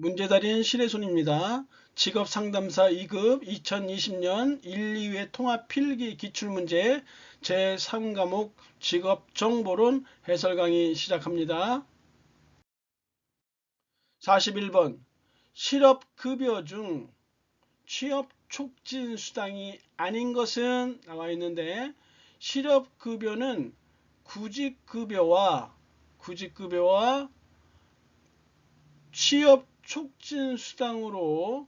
문제달인 실외손입니다. 직업상담사 2급 2020년 1, 2회 통합필기 기출문제 제3과목 직업정보론 해설 강의 시작합니다. 41번 실업급여 중 취업촉진수당이 아닌 것은 나와 있는데, 실업급여는 구직급여와 취업촉진수당으로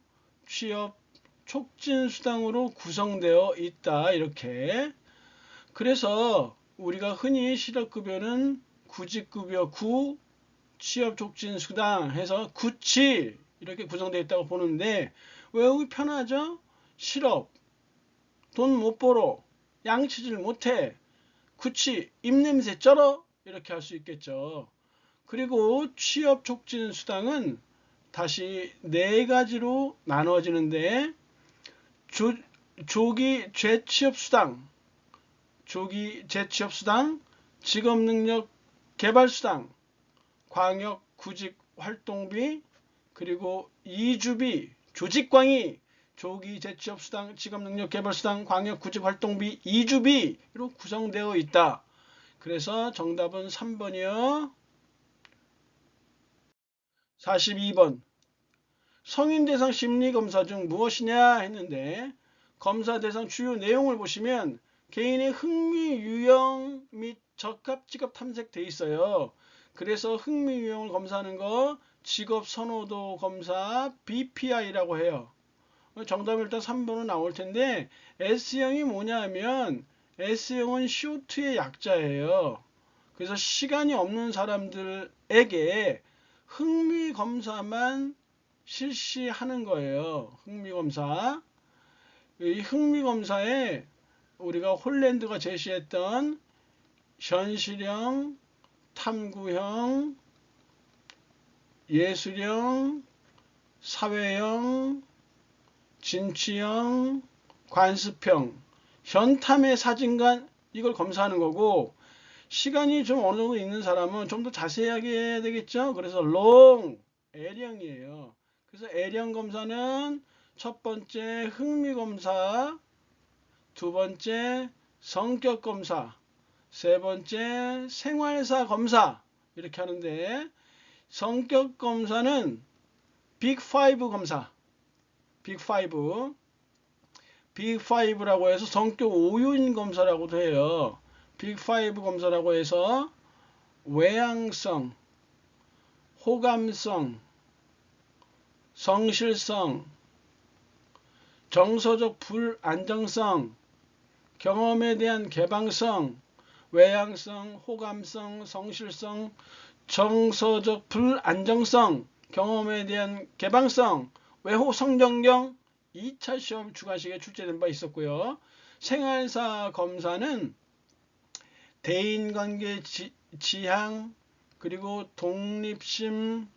구성되어 있다. 이렇게. 그래서 우리가 흔히 실업급여는 구직급여 취업촉진수당 해서 구치 이렇게 구성되어 있다고 보는데, 외우기 편하죠? 실업, 돈 못 벌어, 양치질 못해, 구치, 입냄새 쩔어, 이렇게 할 수 있겠죠. 그리고 취업촉진수당은 다시 네 가지로 나눠지는데, 조기 재취업수당, 직업능력 개발수당, 광역구직활동비, 그리고 이주비, 조직광희, 조기 재취업수당, 직업능력개발수당, 광역구직활동비, 이주비로 구성되어 있다. 그래서 정답은 3번이요. 42번 성인 대상 심리검사 중 무엇이냐 했는데, 검사 대상 주요 내용을 보시면 개인의 흥미, 유형 및 적합 직업 탐색돼 있어요. 그래서 흥미, 유형을 검사하는 거 직업 선호도 검사 BPI라고 해요. 정답은 일단 3번은 나올 텐데, S형이 뭐냐 하면 S형은 쇼트의 약자예요. 그래서 시간이 없는 사람들에게 흥미검사만 실시하는 거예요. 흥미검사. 이 흥미검사에 우리가 홀랜드가 제시했던 현실형, 탐구형, 예술형, 사회형, 진취형, 관습형, 현탐의 사진관, 이걸 검사하는 거고, 시간이 좀 어느 정도 있는 사람은 좀 더 자세하게 해야 되겠죠. 그래서 L형이에요. 그래서 L형 검사는 첫 번째 흥미검사, 두 번째 성격검사, 세 번째 생활사 검사, 이렇게 하는데, 성격검사는 빅5 검사, 빅5라고 해서 성격 5요인 검사라고도 해요. 빅5 검사라고 해서 외향성, 호감성, 성실성, 정서적 불안정성, 경험에 대한 개방성, 외향성, 호감성, 성실성, 정서적 불안정성, 경험에 대한 개방성, 외호 성정경 2차 시험 주관식에 출제된 바 있었고요. 생활사 검사는 대인관계 지향, 그리고 독립심,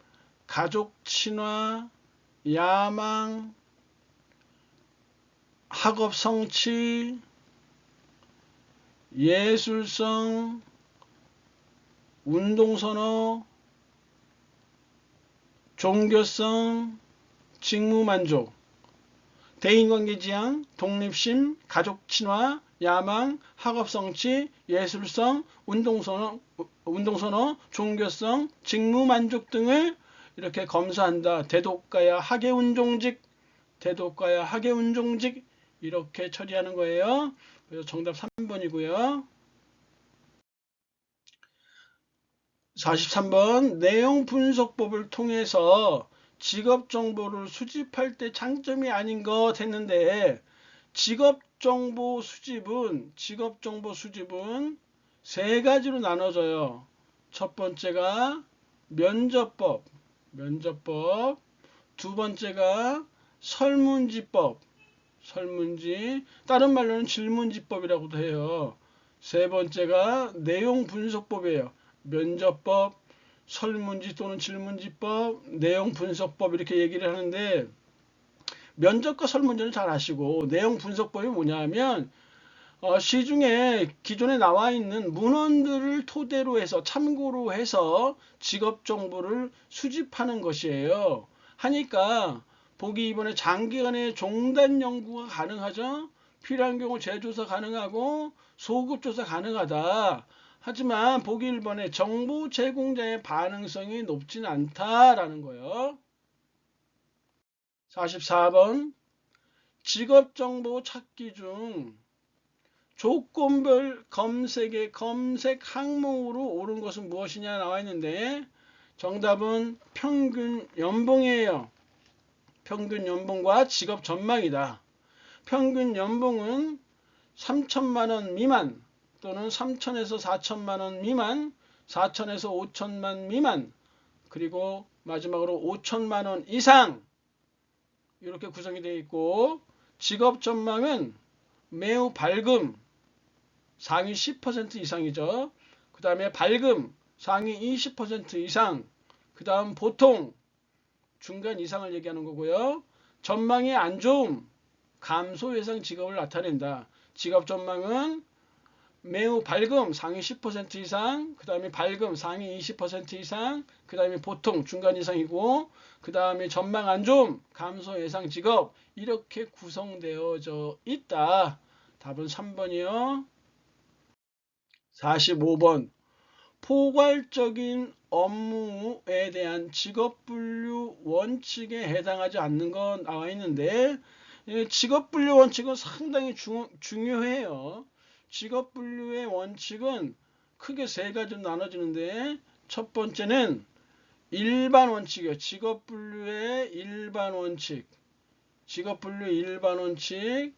가족 친화, 야망, 학업 성취, 예술성, 운동선호, 종교성, 직무만족. 대인관계 지향, 독립심, 가족 친화, 야망, 학업 성취, 예술성, 운동선호, 종교성, 직무만족 등을 이렇게 검사한다. 대독가야 학예운종직, 이렇게 처리하는 거예요. 그래서 정답 3번이고요. 43번 내용 분석법을 통해서 직업 정보를 수집할 때 장점이 아닌 것 했는데, 직업 정보 수집은 세 가지로 나눠져요. 첫 번째가 면접법, 두 번째가 설문지법, 다른 말로는 질문지법이라고도 해요. 세 번째가 내용 분석법이에요. 면접법, 설문지 또는 질문지법, 내용 분석법, 이렇게 얘기를 하는데, 면접과 설문지는 잘 아시고, 내용 분석법이 뭐냐 하면 시중에 기존에 나와 있는 문헌들을 토대로 해서, 참고로 해서 직업 정보를 수집하는 것이에요. 하니까 보기 2번에 장기간의 종단 연구가 가능하죠. 필요한 경우 재조사 가능하고 소급조사 가능하다. 하지만 보기 1번에 정보 제공자의 반응성이 높진 않다라는 거예요. 44번 직업정보 찾기 중 조건별 검색의 검색 항목으로 옳은 것은 무엇이냐 나와 있는데 정답은 평균 연봉이에요. 평균 연봉과 직업 전망이다. 평균 연봉은 3천만 원 미만 또는 3천에서 4천만 원 미만, 4천에서 5천만 미만, 그리고 마지막으로 5천만 원 이상 이렇게 구성이 되어 있고 직업 전망은 매우 밝음 상위 10% 이상이죠. 그 다음에 밝음 상위 20% 이상, 그 다음 보통 중간 이상을 얘기하는 거고요. 전망이 안 좋음 감소 예상 직업을 나타낸다. 직업 전망은 매우 밝음 상위 10% 이상, 그 다음에 밝음 상위 20% 이상, 그 다음에 보통 중간 이상이고, 그 다음에 전망 안 좋음 감소 예상 직업 이렇게 구성되어져 있다. 답은 3번이요. 45번 포괄적인 업무에 대한 직업분류 원칙에 해당하지 않는 건 나와 있는데 직업분류 원칙은 상당히 중요해요. 직업분류의 원칙은 크게 세 가지로 나눠지는데 첫 번째는 일반 원칙이에요. 직업분류의 일반 원칙. 직업분류 일반 원칙.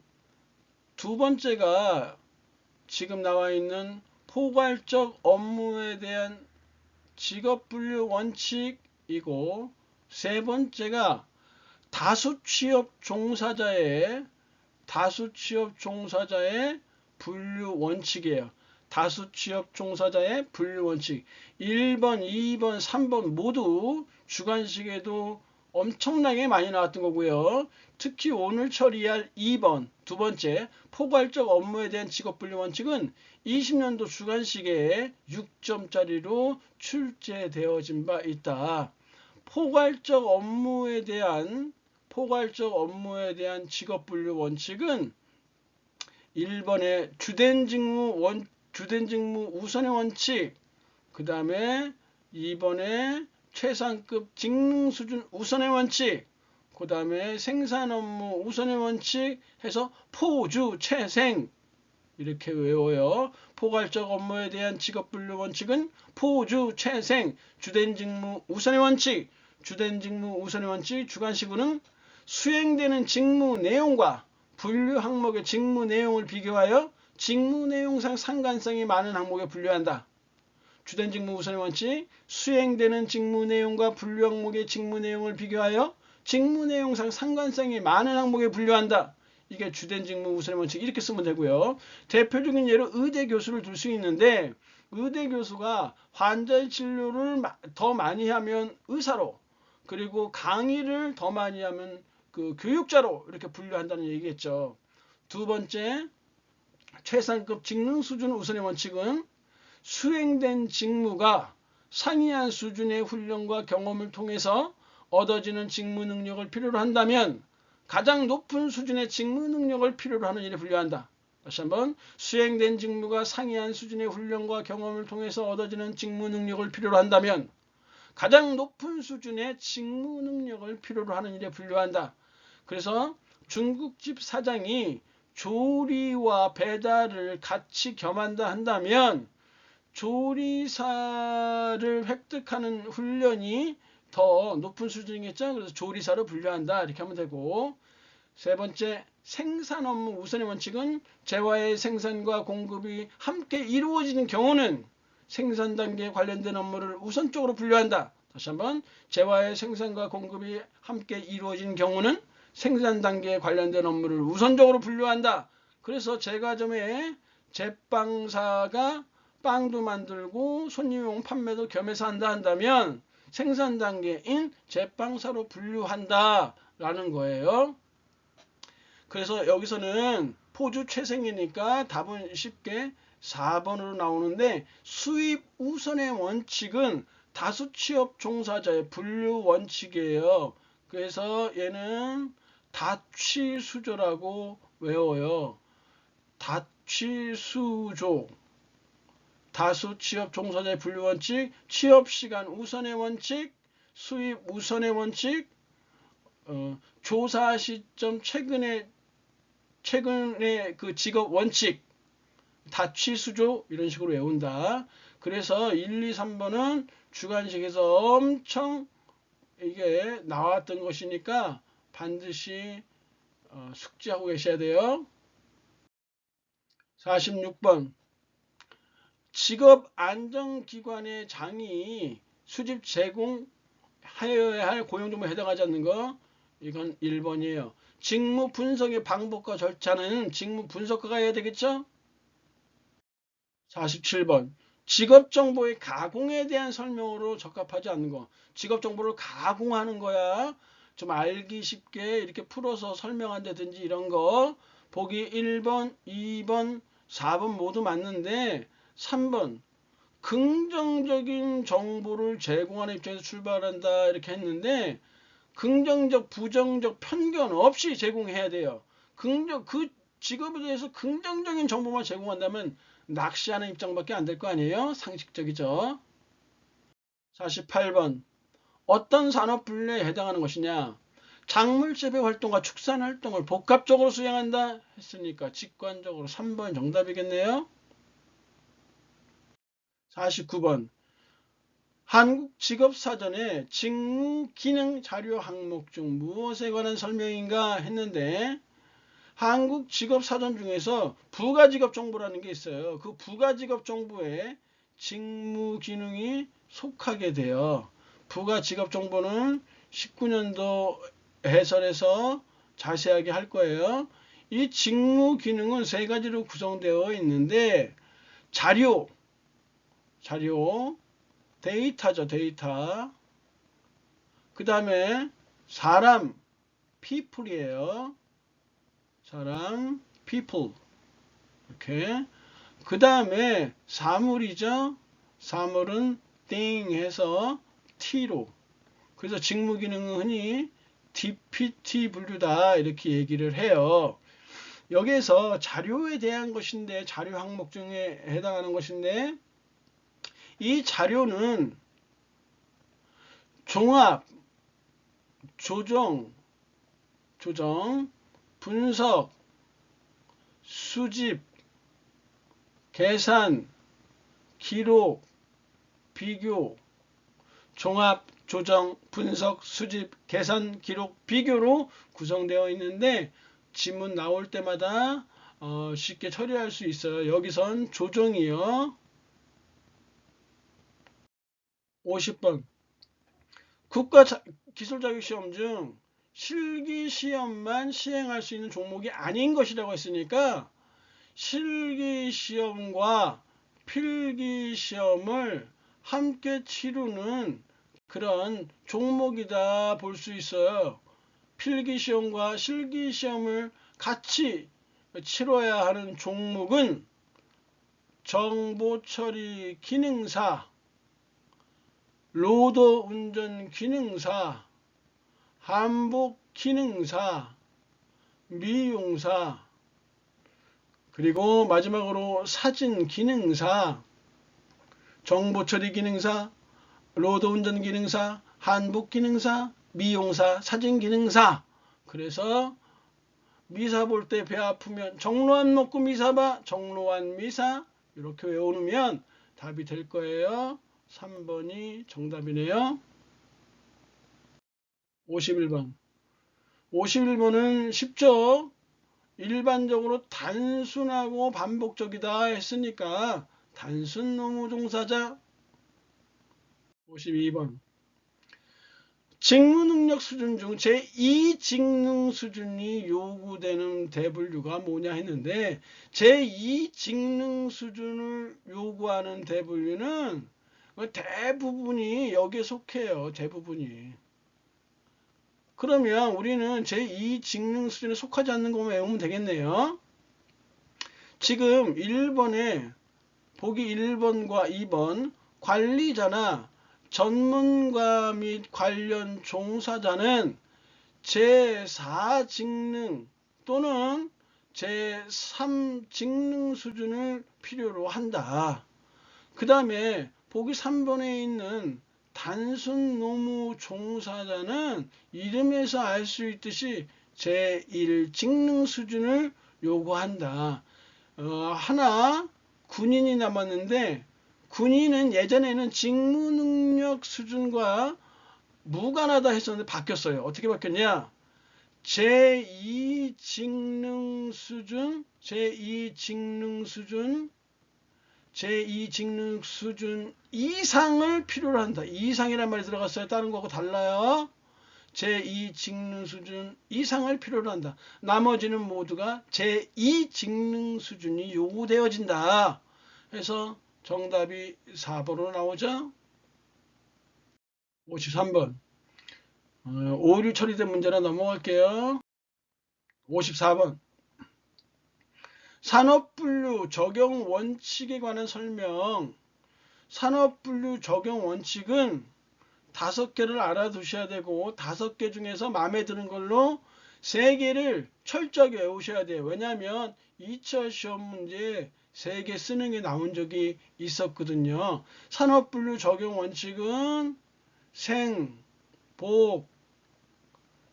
두 번째가 지금 나와 있는 포괄적 업무에 대한 직업분류 원칙이고 세 번째가 다수취업 종사자의 분류 원칙이에요. 다수취업 종사자의 분류 원칙. 1번, 2번, 3번 모두 주관식에도 엄청나게 많이 나왔던 거고요. 특히 오늘 처리할 2번, 두 번째 포괄적 업무에 대한 직업분류 원칙은 20년도 주관식에 6점짜리로 출제되어진 바 있다. 포괄적 업무에 대한 직업분류 원칙은 1번에 주된 직무 우선의 원칙, 그 다음에 2번에 최상급 직능 수준 우선의 원칙, 그 다음에 생산 업무 우선의 원칙 해서 포주최생 이렇게 외워요. 포괄적 업무에 대한 직업분류 원칙은 포주최생, 주된 직무 우선의 원칙, 주관식으로는 수행되는 직무 내용과 분류 항목의 직무 내용을 비교하여 직무 내용상 상관성이 많은 항목에 분류한다. 주된 직무 우선의 원칙, 수행되는 직무 내용과 분류 항목의 직무 내용을 비교하여 직무 내용상 상관성이 많은 항목에 분류한다. 이게 주된 직무 우선의 원칙 이렇게 쓰면 되고요. 대표적인 예로 의대 교수를 둘 수 있는데 의대 교수가 환자의 진료를 더 많이 하면 의사로, 그리고 강의를 더 많이 하면 그 교육자로 이렇게 분류한다는 얘기겠죠. 두 번째, 최상급 직능 수준 우선의 원칙은 수행된 직무가 상이한 수준의 훈련과 경험을 통해서 얻어지는 직무 능력을 필요로 한다면 가장 높은 수준의 직무 능력을 필요로 하는 일에 분류한다. 다시 한번, 수행된 직무가 상이한 수준의 훈련과 경험을 통해서 얻어지는 직무 능력을 필요로 한다면 가장 높은 수준의 직무 능력을 필요로 하는 일에 분류한다. 그래서 중국집 사장이 조리와 배달을 같이 겸한다 한다면 조리사를 획득하는 훈련이 더 높은 수준이겠죠. 그래서 조리사로 분류한다 이렇게 하면 되고, 세 번째 생산 업무 우선의 원칙은 재화의 생산과 공급이 함께 이루어지는 경우는 생산 단계에 관련된 업무를 우선적으로 분류한다. 다시 한번, 재화의 생산과 공급이 함께 이루어지는 경우는 생산 단계에 관련된 업무를 우선적으로 분류한다. 그래서 제과점에 제빵사가 빵도 만들고 손님용 판매도 겸해서 한다면 생산 단계인 제빵사로 분류한다라는 거예요. 그래서 여기서는 포주최생이니까 답은 쉽게 4번으로 나오는데, 수입 우선의 원칙은 다수취업 종사자의 분류 원칙이에요. 그래서 얘는 다취수조라고 외워요. 다취수조. 다수 취업 종사자의 분류 원칙, 취업 시간 우선의 원칙, 수입 우선의 원칙, 조사 시점 최근의 그 직업 원칙, 다취수조 이런 식으로 외운다. 그래서 1, 2, 3번은 주관식에서 엄청 이게 나왔던 것이니까 반드시 숙지하고 계셔야 돼요. 46번 직업안정기관의 장이 수집 제공하여야 할 고용정보에 해당하지 않는 거, 이건 1번이에요. 직무 분석의 방법과 절차는 직무 분석가가 해야 되겠죠? 47번 직업정보의 가공에 대한 설명으로 적합하지 않는 거. 직업정보를 가공하는 거야. 좀 알기 쉽게 이렇게 풀어서 설명한다든지 이런 거. 보기 1번, 2번, 4번 모두 맞는데 3번 긍정적인 정보를 제공하는 입장에서 출발한다 이렇게 했는데 긍정적, 부정적 편견 없이 제공해야 돼요. 그 직업에 대해서 긍정적인 정보만 제공한다면 낚시하는 입장밖에 안 될 거 아니에요? 상식적이죠. 48번 어떤 산업 분야에 해당하는 것이냐? 작물재배 활동과 축산 활동을 복합적으로 수행한다 했으니까 직관적으로 3번 정답이겠네요. 49번 한국직업사전의 직무 기능 자료 항목 중 무엇에 관한 설명인가 했는데 한국직업사전 중에서 부가직업정보라는 게 있어요. 그 부가직업정보에 직무 기능이 속하게 돼요. 부가직업정보는 19년도 해설에서 자세하게 할 거예요. 이 직무 기능은 세 가지로 구성되어 있는데 자료, 데이터죠, 데이터. 그 다음에 사람, people이에요. 사람, people. 이렇게. 그 다음에 사물이죠. 사물은 thing 해서 t로. 그래서 직무 기능은 흔히 DPT 분류다 이렇게 얘기를 해요. 여기에서 자료에 대한 것인데 자료 항목 중에 해당하는 것인데 이 자료는 종합, 조정, 분석, 수집, 계산, 기록, 비교, 종합, 조정, 분석, 수집, 계산, 기록, 비교로 구성되어 있는데 지문 나올 때마다 쉽게 처리할 수 있어요. 여기선 조정이요. 50번 국가기술자격시험 중 실기시험만 시행할 수 있는 종목이 아닌 것이라고 했으니까 실기시험과 필기시험을 함께 치르는 그런 종목이다 볼 수 있어요. 필기시험과 실기시험을 같이 치러야 하는 종목은 정보처리 기능사, 로더 운전 기능사, 한복 기능사, 미용사, 그리고 마지막으로 사진 기능사, 정보처리 기능사, 로더 운전 기능사, 한복 기능사, 미용사, 사진 기능사. 그래서 미사 볼 때 배 아프면 정로 안 먹고 미사 봐. 정로안 미사. 이렇게 외우면 답이 될 거예요. 3번이 정답이네요. 51번. 51번은 쉽죠? 일반적으로 단순하고 반복적이다 했으니까 단순 노무 종사자. 52번. 직무 능력 수준 중 제2 직능 수준이 요구되는 대분류가 뭐냐 했는데 제2 직능 수준을 요구하는 대분류는 대부분이 여기에 속해요. 대부분이. 그러면 우리는 제2 직능 수준에 속하지 않는 것만 외우면 되겠네요. 지금 1번에 보기 1번과 2번 관리자나 전문가 및 관련 종사자는 제4직능 또는 제3직능 수준을 필요로 한다. 그 다음에 보기 3번에 있는 단순 노무 종사자는 이름에서 알 수 있듯이 제1직능 수준을 요구한다. 하나 군인이 남았는데, 군인은 예전에는 직무능력 수준과 무관하다 했었는데 바뀌었어요. 어떻게 바뀌었냐? 제2직능 수준, 제2직능 수준 이상을 필요로 한다. 이상이란 말이 들어갔어요. 다른 거하고 달라요. 제2직능 수준 이상을 필요로 한다. 나머지는 모두가 제2직능 수준이 요구되어진다. 그래서 정답이 4번으로 나오죠. 53번. 오류 처리된 문제나 넘어갈게요. 54번. 산업분류 적용 원칙에 관한 설명. 산업분류 적용 원칙은 5개를 알아두셔야 되고 5개 중에서 마음에 드는 걸로 3개를 철저하게 외우셔야 돼요. 왜냐하면 2차 시험 문제에 3개 쓰는 게 나온 적이 있었거든요. 산업분류 적용 원칙은 생, 복,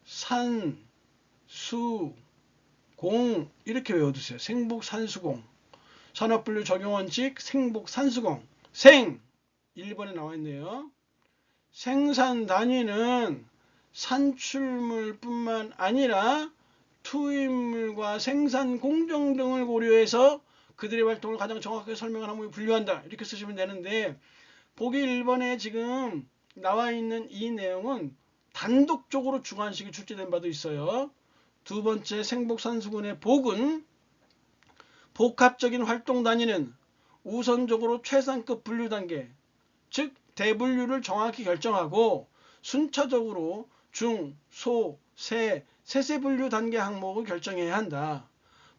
산, 수, 공 이렇게 외워두세요. 생복, 산수공. 산업분류 적용 원칙 생복, 산수공. 생 1번에 나와 있네요. 생산 단위는 산출물뿐만 아니라 투입물과 생산 공정 등을 고려해서 그들의 활동을 가장 정확하게 설명한 항목에 분류한다. 이렇게 쓰시면 되는데, 보기 1번에 지금 나와 있는 이 내용은 단독적으로 주관식이 출제된 바도 있어요. 두 번째 생복산수군의 복은 복합적인 활동 단위는 우선적으로 최상급 분류 단계, 즉 대분류를 정확히 결정하고 순차적으로 중, 소, 세, 세세 분류 단계 항목을 결정해야 한다.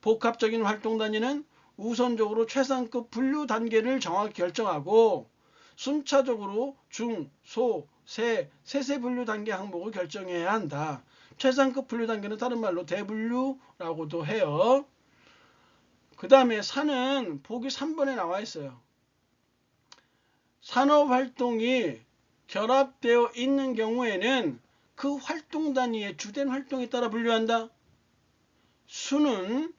복합적인 활동 단위는 우선적으로 최상급 분류 단계를 정확히 결정하고 순차적으로 중, 소, 세, 세세 분류 단계 항목을 결정해야 한다. 최상급 분류 단계는 다른 말로 대분류라고도 해요. 그 다음에 산은 보기 3번에 나와 있어요. 산업활동이 결합되어 있는 경우에는 그 활동 단위의 주된 활동에 따라 분류한다. 수는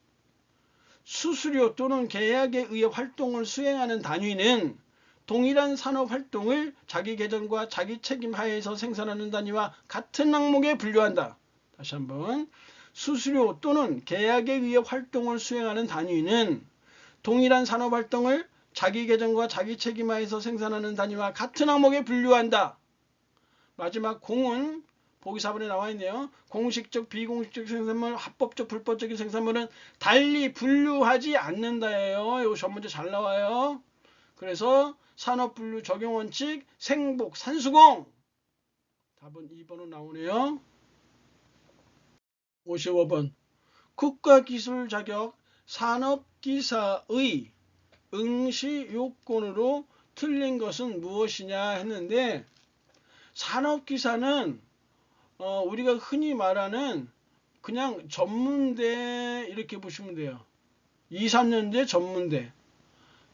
수수료 또는 계약에 의해 활동을 수행하는 단위는 동일한 산업활동을 자기 계정과 자기 책임 하에서 생산하는 단위와 같은 항목에 분류한다. 다시 한번. 수수료 또는 계약에 의해 활동을 수행하는 단위는 동일한 산업활동을 자기 계정과 자기 책임하에서 생산하는 단위와 같은 항목에 분류한다. 마지막 공은 보기 4번에 나와 있네요. 공식적, 비공식적 생산물, 합법적, 불법적인 생산물은 달리 분류하지 않는다예요. 이거 전 문제 잘 나와요. 그래서 산업분류 적용원칙, 생복, 산수공. 답은 2번으로 나오네요. 55번. 국가기술 자격 산업기사의 응시 요건으로 틀린 것은 무엇이냐 했는데, 산업기사는 우리가 흔히 말하는 그냥 전문대 이렇게 보시면 돼요. 2, 3년제 전문대.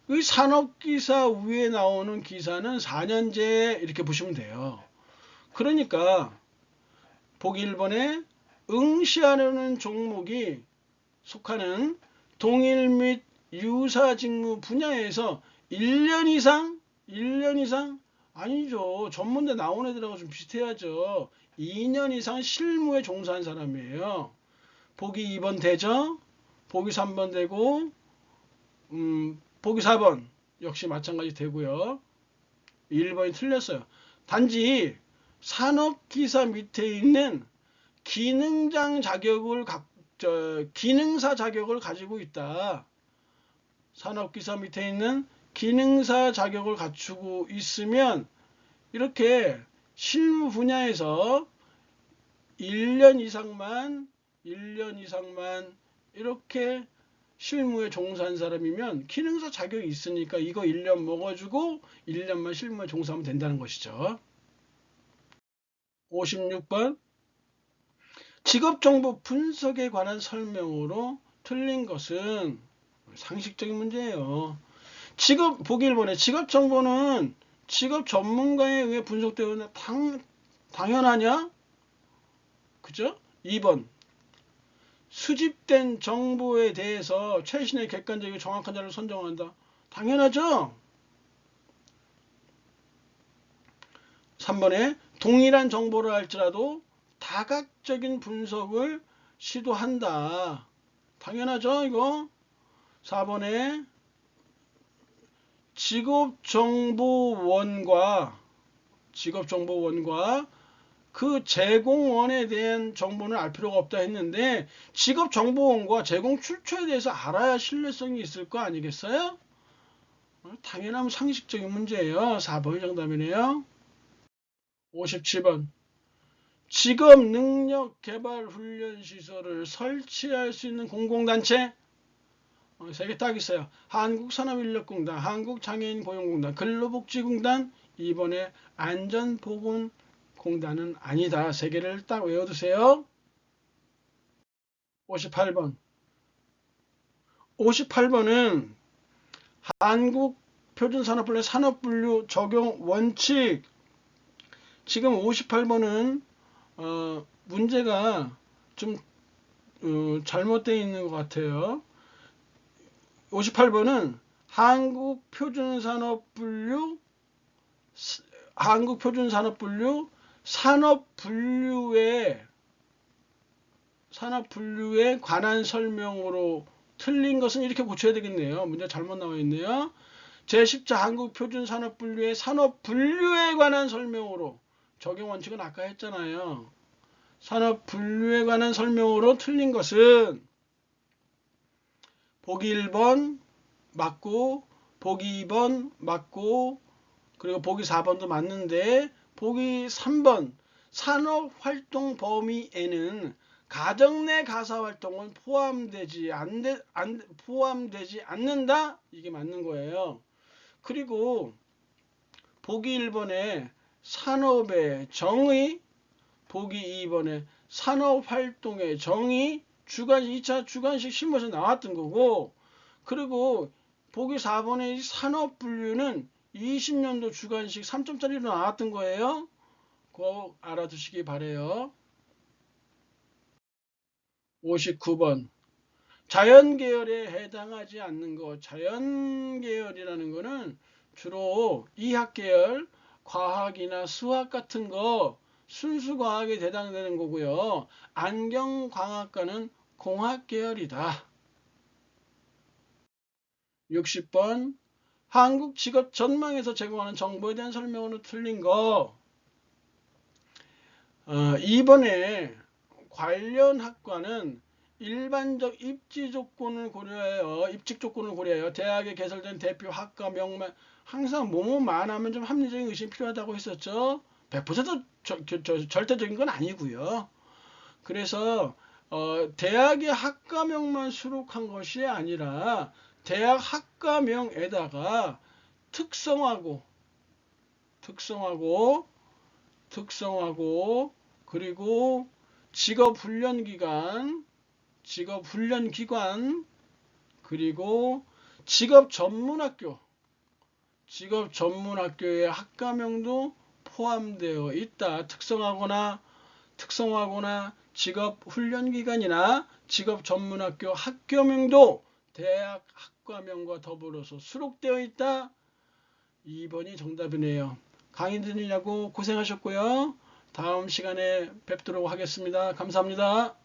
이 산업기사 위에 나오는 기사는 4년제 이렇게 보시면 돼요. 그러니까 보기 1번에 응시하려는 종목이 속하는 동일 및 유사 직무 분야에서 1년 이상 아니죠. 전문대 나온 애들하고 좀 비슷해야죠. 2년 이상 실무에 종사한 사람이에요. 보기 2번 되죠. 보기 3번 되고 보기 4번 역시 마찬가지 되고요. 1번이 틀렸어요. 단지 산업기사 밑에 있는 기능장 자격을 기능사 자격을 가지고 있다. 산업기사 밑에 있는 기능사 자격을 갖추고 있으면 이렇게 실무 분야에서 1년 이상만 이렇게 실무에 종사한 사람이면 기능사 자격이 있으니까 이거 1년 먹어주고 1년만 실무에 종사하면 된다는 것이죠. 56번. 직업정보 분석에 관한 설명으로 틀린 것은 상식적인 문제예요. 보기 1번에 직업정보는 직업 전문가에 의해 분석되어 당연하냐? 그죠? 2번 수집된 정보에 대해서 최신의 객관적이고 정확한 자료를 선정한다. 당연하죠? 3번에 동일한 정보를 할지라도 다각적인 분석을 시도한다. 당연하죠, 이거? 4번에 직업정보원과 그 제공원에 대한 정보는 알 필요가 없다 했는데 직업정보원과 제공 출처에 대해서 알아야 신뢰성이 있을 거 아니겠어요? 당연한 상식적인 문제예요. 4번이 정답이네요. 57번 직업능력개발훈련시설을 설치할 수 있는 공공단체 3개 딱 있어요. 한국산업인력공단, 한국장애인고용공단, 근로복지공단, 2번에 안전보건공단은 아니다. 3개를 딱 외워두세요. 58번은 한국표준산업분류 산업분류 적용 원칙. 지금 58번은 문제가 좀 잘못되어 있는 것 같아요. 58번은 한국표준산업분류 산업분류에 관한 설명으로 틀린 것은 이렇게 고쳐야 되겠네요. 문제 잘못 나와 있네요. 제10차 한국표준산업분류의 산업분류에 관한 설명으로 적용 원칙은 아까 했잖아요. 산업분류에 관한 설명으로 틀린 것은 보기 1번 맞고 보기 2번 맞고 그리고 보기 4번도 맞는데 보기 3번 산업활동 범위에는 가정 내 가사활동은 포함되지 않는다. 이게 맞는 거예요. 그리고 보기 1번에 산업의 정의, 보기 2번에 산업활동의 정의, 2차 주관식 실무에서 나왔던 거고, 그리고 보기 4번의 산업분류는 20년도 주관식 3점짜리로 나왔던 거예요. 그거 알아두시기 바래요. 59번 자연계열에 해당하지 않는 것. 자연계열이라는 거는 주로 이학계열, 과학이나 수학 같은 거 순수과학에 해당되는 거고요. 안경광학과는 공학계열이다. 60번 한국직업전망에서 제공하는 정보에 대한 설명으로 틀린 거. 2번에 관련 학과는 일반적 입지 조건을 고려해요. 대학에 개설된 대표 학과 명만, 항상 뭐뭐만 하면 좀 합리적인 의심이 필요하다고 했었죠. 100% 절대적인 건 아니고요. 그래서 대학의 학과명만 수록한 것이 아니라 대학 학과명에다가 특성하고 그리고 직업훈련기관 그리고 직업전문학교의 학과명도 포함되어 있다. 특성화거나 직업훈련기관이나 직업전문학교 학교명도 대학 학과명과 더불어서 수록되어 있다. 2번이 정답이네요. 강의 들으려고 고생하셨고요. 다음 시간에 뵙도록 하겠습니다. 감사합니다.